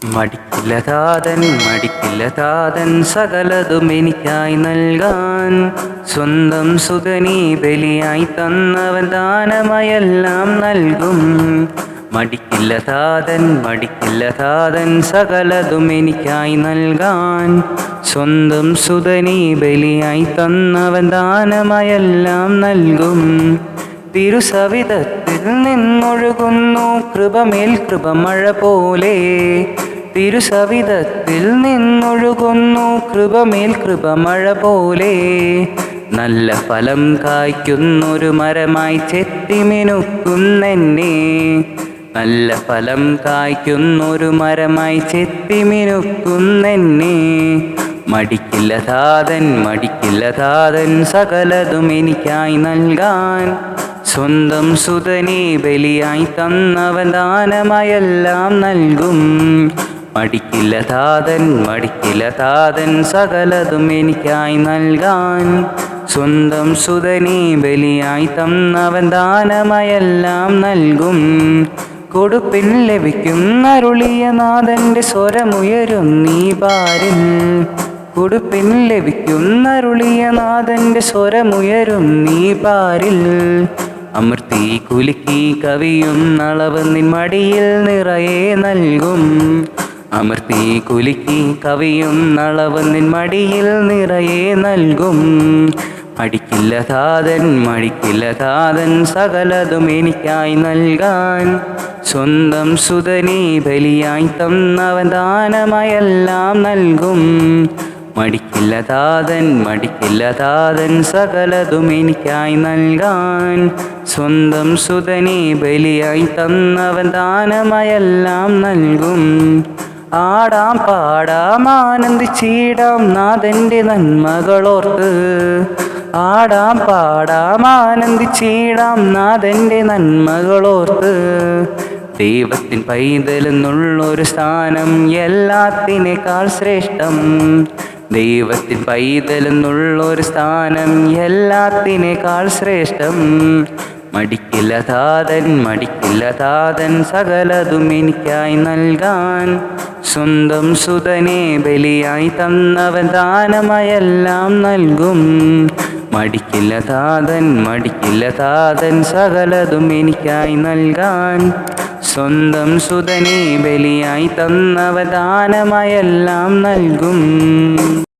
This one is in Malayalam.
മടിക്കില്ല താതൻ സകലതും എനിക്കായി നൽകാൻ. സ്വന്തം സുതനീ ബലിയായി തന്നവൻ ദാനമായെല്ലാം നൽകും. മടിക്കില്ല താതൻ സകലതും എനിക്കായി നൽകാൻ. സ്വന്തം സുതനീ ബലിയായി തന്നവൻ ദാനമായെല്ലാം നൽകും. തിരുസവിധത്തിൽ നിന്നൊഴുകുന്നു കൃപമേൽ കൃപമഴ പോലെ. തിരുസവിധത്തിൽ നിന്നൊഴുകുന്നു കൃപമേൽ കൃപമഴ പോലെ. നല്ല ഫലം കായ്ക്കുന്നൊരു മരമായി ചെത്തിമിനുക്കുന്നെന്നെ. നല്ല ഫലം കായ്ക്കുന്നൊരു മരമായി ചെത്തിമിനുക്കുന്നെന്നെ. മടിക്കില്ല താതൻ സകലതും എനിക്കായി നൽകാൻ. സ്വന്തം സുതനീ ബലിയായി തന്നവൻ ദാനമായെല്ലാം നൽകും. മടിക്കില്ല താതൻ സകലതും എനിക്കായി നൽകാൻ. സ്വന്തം സുതനീ ബലിയായി തന്നവൻ ദാനമായെല്ലാം നൽകും. കൊടുപ്പിൻ ലഭിക്കുന്നരുളിയ നാഥന്റെ സ്വരമുയരും നീ പാരിൽ. കൊടുപ്പിൻ ലഭിക്കുന്നരുളിയ നാഥന്റെ സ്വരമുയരും നീ പാരിൽ. അമർത്തി കുലുക്കി കവിയുന്നളവ് നിൻ മടിയിൽ നിറയെ നൽകും. അമർത്തി കുലുക്കി കവിയുന്നളവ് നിൻ മടിയിൽ നിറയെ നൽകും. മടിക്കില്ല താതൻ സകലതും എനിക്കായി നൽകാൻ. സ്വന്തം സുതനീ ബലിയായി തന്നവൻ ദാനമായെല്ലാം നൽകും. മടിക്കില്ല താതൻ സകലതും എനിക്കായി നൽകാൻ. സ്വന്തം സുതനീ ബലിയായി തന്നവൻ ദാനമായെല്ലാം നൽകും. ആടാം പാടാം ആനന്ദിച്ചിടാം നാഥന്റെ നന്മകളോർത്ത്. ആടാം പാടാം ആനന്ദിച്ചിടാം നാഥന്റെ നന്മകളോർത്ത്. ദൈവത്തിൻ പൈതലെന്നുള്ളൊരു സ്ഥാനം എല്ലാത്തിനേക്കാൾ ശ്രേഷ്ഠം. ദൈവത്തിൻ പൈതലെന്നുള്ളൊരു സ്ഥാനം എല്ലാത്തിനേക്കാൾ ശ്രേഷ്ഠം. മടിക്കില്ല താതൻ സകലതും എനിക്കായി നൽകാൻ. സ്വന്തം സുതനേ ബലിയായി തന്നവൻ ദാനമായെല്ലാം നൽകും. മടിക്കില്ല താതൻ സകലതും എനിക്കായി നൽകാൻ. സ്വന്തം സുതനേ ബലിയായി തന്നവൻ ദാനമായെല്ലാം നൽകും.